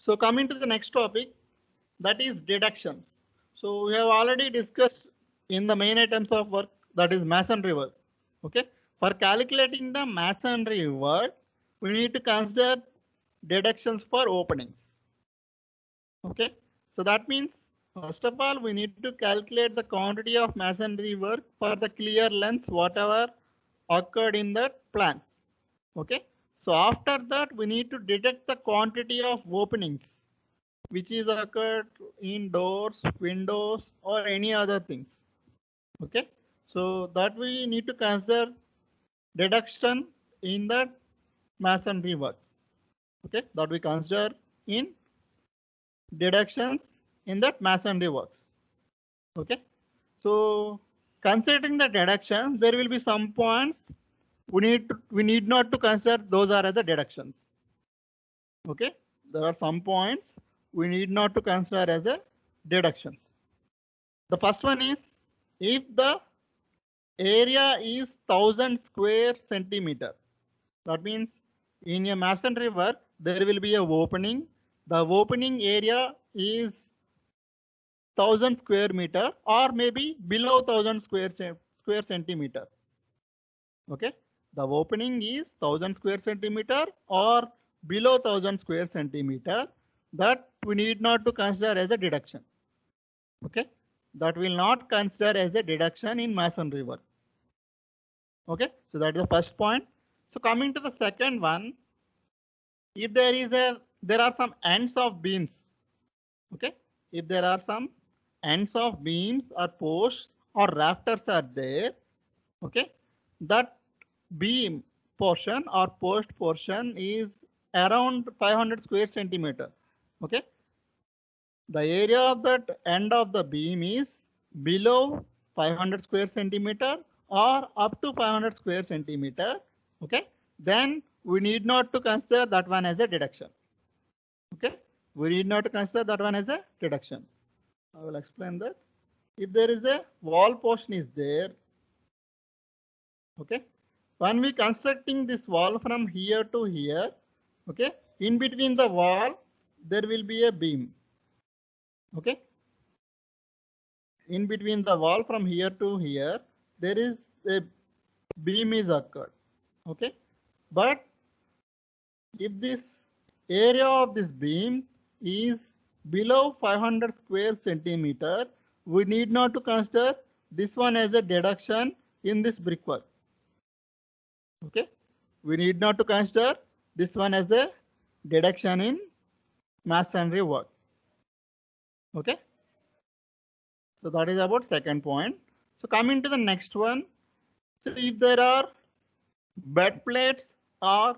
So coming to the next topic, that is deductions. So we have already discussed in the main items of work, that is masonry work. Okay. For calculating the masonry work, we need to consider deductions for openings. Okay. So that means first of all, we need to calculate the quantity of masonry work for the clear length whatever occurred in the plans. Okay. So after that, we need to deduct the quantity of openings which is occurred in doors, windows, or any other things. Okay. So that we need to consider deduction in the masonry work. Okay. That we consider in deductions in that masonry works. Okay. So considering the deduction, there will be some points we need not to consider those are as a deductions. Okay. There are some points we need not to consider as a deductions. The first one is if the area is 1,000 square centimeter. That means in a masonry work there will be a opening. The opening area is 1,000 square meter or maybe below 1,000 square centimeter. Okay, the opening is 1,000 square centimeter or below 1,000 square centimeter. That we need not to consider as a deduction. Okay, that will not consider as a deduction in masonry work. Okay, so that is the first point. So coming to the second one, if there are some ends of beams. Okay, if there are some ends of beams or posts or rafters are there. Okay, that beam portion or post portion is around 500 square centimeter. Okay, the area of that end of the beam is below 500 square centimeter or up to 500 square centimeter. Okay, then we need not to consider that one as a deduction. Okay, we need not to consider that one as a deduction. I will explain that. If there is a wall portion is there, okay, when we constructing this wall from here to here, okay, in between the wall there will be a beam. Okay, in between the wall from here to here there is a beam is occurred. Okay, but if this area of this beam is below 500 square centimeter, we need not to consider this one as a deduction in this brickwork. Okay, we need not to consider this one as a deduction in masonry work. Okay, so that is about second point. So coming to the next one, so if there are bed plates or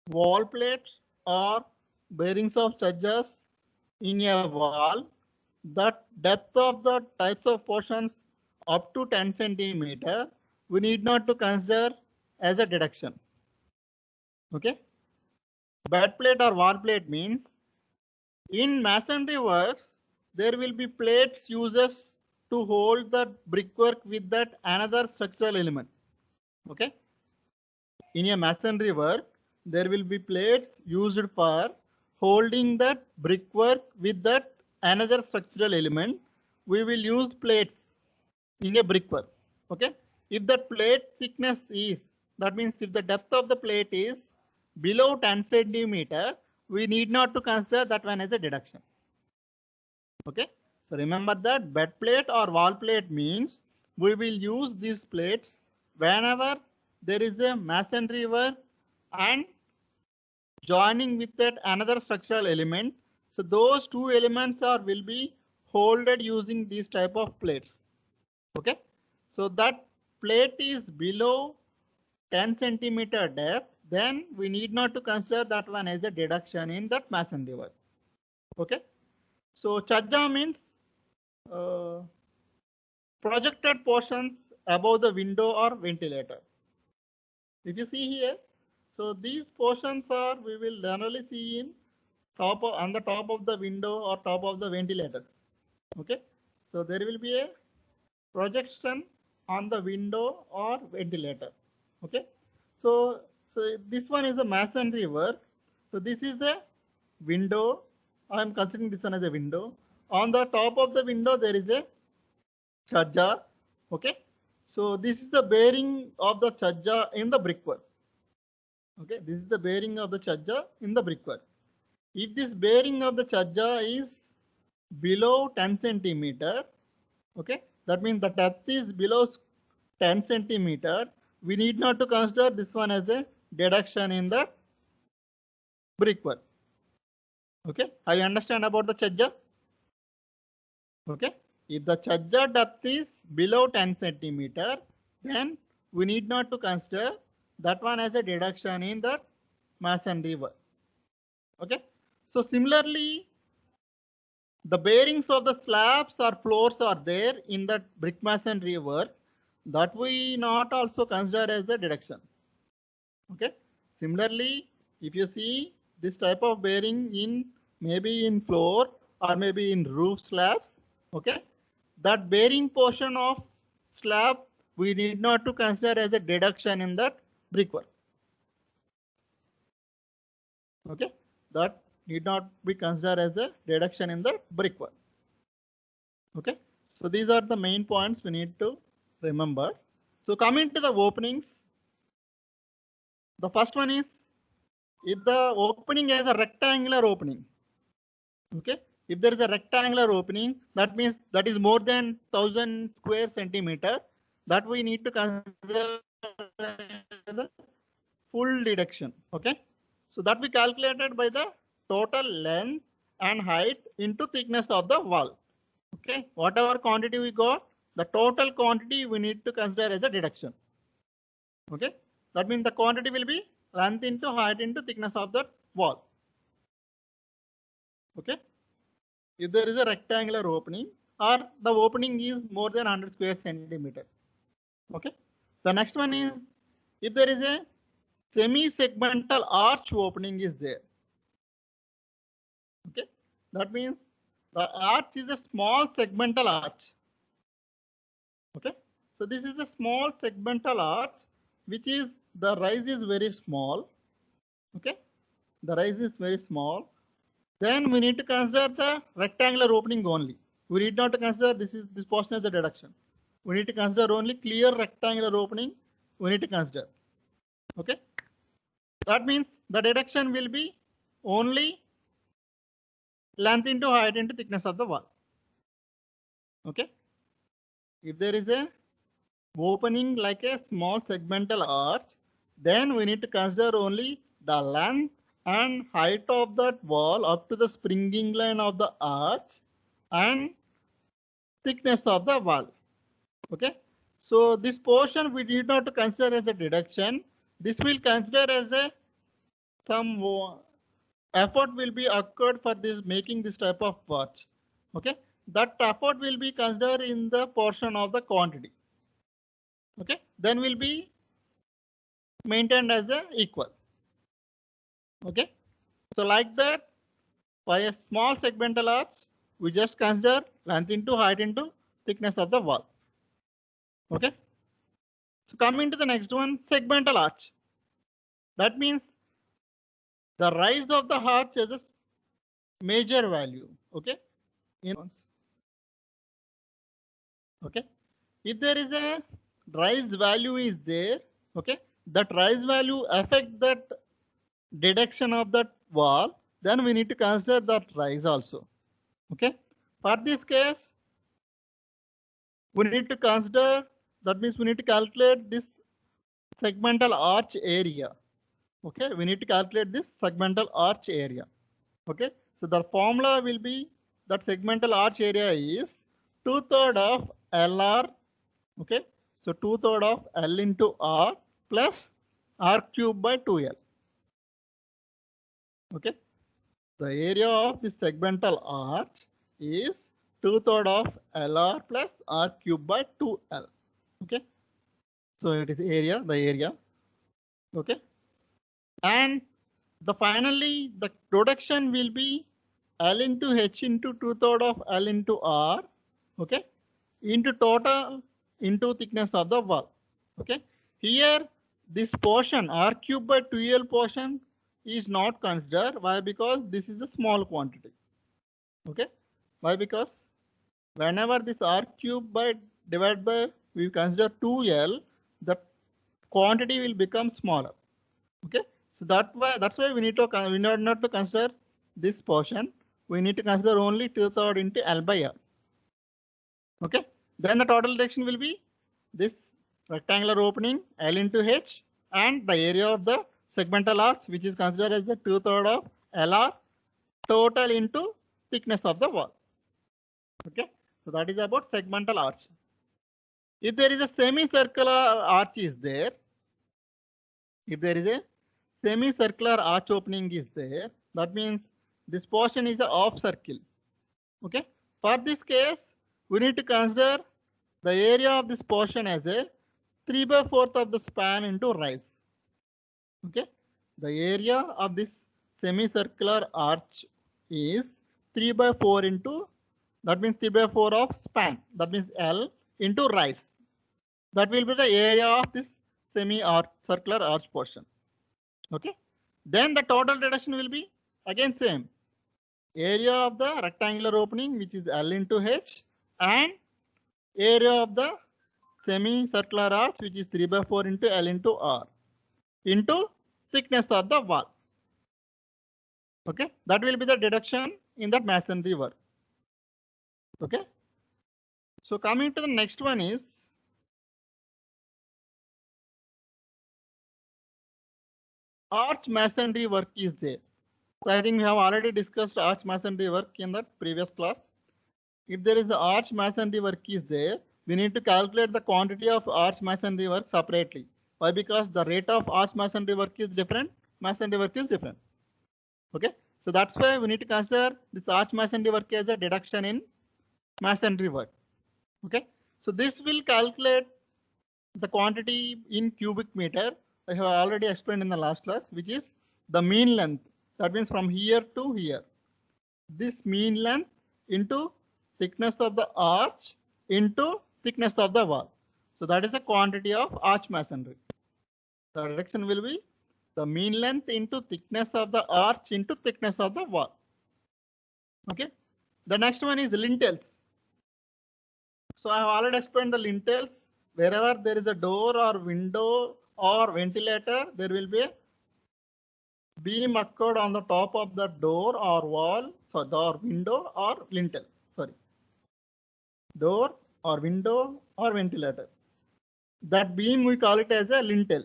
wall plates or bearings of surges in a wall, the depth of the types of portions up to 10 centimeter, we need not to consider as a deduction. Okay, bed plate or wall plate means in masonry works there will be plates uses to hold the brickwork with that another structural element. Okay, in a masonry work there will be plates used for holding that brickwork with that another structural element. We will use plates in a brickwork. Okay, if the plate thickness is, that means if the depth of the plate is below 10 centimeter, we need not to consider that one as a deduction. Okay, so remember that bed plate or wall plate means we will use these plates whenever there is a masonry work and joining with that another structural element. So those two elements are will be holded using these type of plates. Okay, so that plate is below 10 centimeter depth, then we need not to consider that one as a deduction in that masonry work. Okay, so chajja means projected portions above the window or ventilator. If you see here, so these portions are we will generally see in on the top of the window or top of the ventilator. Okay, so there will be a projection on the window or ventilator. Okay, so this one is a masonry work. So this is a window. I am considering this one as a window. On the top of the window, there is a chajja. Okay. So this is the bearing of the chajja in the brickwork. Okay. This is the bearing of the chajja in the brickwork. If this bearing of the chajja is below 10 centimeter, okay, that means the depth is below 10 centimeter. We need not to consider this one as a deduction in the brickwork. Okay, I understand about the chajja. Okay, if the chajja depth is below 10 centimeter, then we need not to consider that one as a deduction in the masonry work. Okay, so similarly, the bearings of the slabs or floors are there in the brick masonry work that we not also consider as a deduction. Okay, similarly, if you see this type of bearing in maybe in floor or maybe in roof slabs, okay, that bearing portion of slab we need not to consider as a deduction in that brickwork. Okay, that need not be considered as a deduction in the brickwork. Okay, so these are the main points we need to remember. So coming to the openings, the first one is if the opening is a rectangular opening. Okay, if there is a rectangular opening, that means that is more than 1000 square centimeter, that we need to consider as a full deduction. Okay, so that we calculated by the total length and height into thickness of the wall. Okay, whatever quantity we got, the total quantity we need to consider as a deduction. Okay, that means the quantity will be length into height into thickness of the wall. Okay, if there is a rectangular opening or the opening is more than 100 square centimeter. Okay, the next one is if there is a semi-segmental arch opening is there. Okay, that means the arch is a small segmental arch. Okay, so this is a small segmental arch which is the rise is very small. Okay, the rise is very small. Then we need to consider the rectangular opening only. We need not to consider this portion as a deduction. We need to consider only clear rectangular opening. We need to consider. Okay, that means the deduction will be only length into height into thickness of the wall. Okay, if there is a opening like a small segmental arch, then we need to consider only the length and height of that wall up to the springing line of the arch and thickness of the wall. Okay, so this portion we need not to consider as a deduction. This will consider as a some effort will be occurred for this making this type of arch. Okay, that effort will be considered in the portion of the quantity. Okay, then will be maintained as a equal. Okay, so like that, for a small segmental arch, we just consider length into height into thickness of the wall. Okay, so coming to the next one, segmental arch. That means the rise of the arch is a major value. Okay, okay, if there is a rise value is there, okay, that rise value affect that deduction of that wall, then we need to consider that rise also. Okay, for this case, we need to consider, that means we need to calculate this segmental arch area. Okay, we need to calculate this segmental arch area. Okay, so the formula will be that segmental arch area is 2/3 of LR. Okay, so 2/3 of L into R plus R cube by 2L. Okay, the area of this segmental arch is 2/3 of LR plus R cube by 2L. Okay, so it is area, the area. Okay, and the finally the production will be L into H into 2/3 of L into R. Okay, into total into thickness of the wall. Okay, here this portion R cube by 2L portion is not considered. Why? Because this is a small quantity. Okay. Why? Because whenever this r cube by divided by we consider 2l, the quantity will become smaller. Okay. So that's why we need not to consider this portion. We need to consider only 2/3 into L by R. Okay. Then the total direction will be this rectangular opening L into H and the area of the segmental arch, which is considered as the 2/3 of LR total into thickness of the wall. Okay. So that is about segmental arch. If there is a semicircular arch is there, if there is a semicircular arch opening is there, that means this portion is a half circle. Okay. For this case, we need to consider the area of this portion as a 3/4 of the span into rise. Okay. The area of this semicircular arch is 3/4 into, that means 3/4 of span, that means L into rise. That will be the area of this circular arch portion. Okay. Then the total reduction will be again same. Area of the rectangular opening, which is L into H, and area of the semicircular arch, which is 3/4 into L into R, into thickness of the wall. Okay. That will be the deduction in that masonry work. Okay. So coming to the next one is arch masonry work is there. So I think we have already discussed arch masonry work in the previous class. If there is the arch masonry work is there, we need to calculate the quantity of arch masonry work separately. Why? Because the rate of arch masonry work is different, masonry work is different. Okay. So that's why we need to consider this arch masonry work as a deduction in masonry work. Okay. So this will calculate the quantity in cubic meter. I have already explained in the last class, which is the mean length. That means from here to here. This mean length into thickness of the arch into thickness of the wall. So that is the quantity of arch masonry. The reduction will be the mean length into thickness of the arch into thickness of the wall. Okay. The next one is lintels. So I have already explained the lintels. Wherever there is a door or window or ventilator, there will be a beam occurred on the top of the door or wall, so door, window or lintel. Sorry, door or window or ventilator. That beam we call it as a lintel.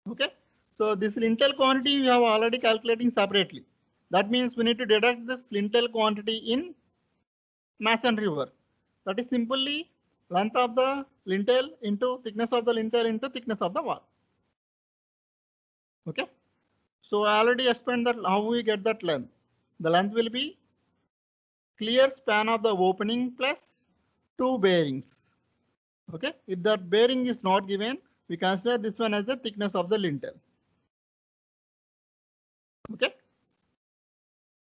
Okay. So this lintel quantity we have already calculating separately. That means we need to deduct this lintel quantity in masonry work. That is simply length of the lintel into thickness of the lintel into thickness of the wall. Okay. So I already explained that how we get that length. The length will be clear span of the opening plus 2 bearings. Okay. If that bearing is not given, we consider this one as the thickness of the lintel.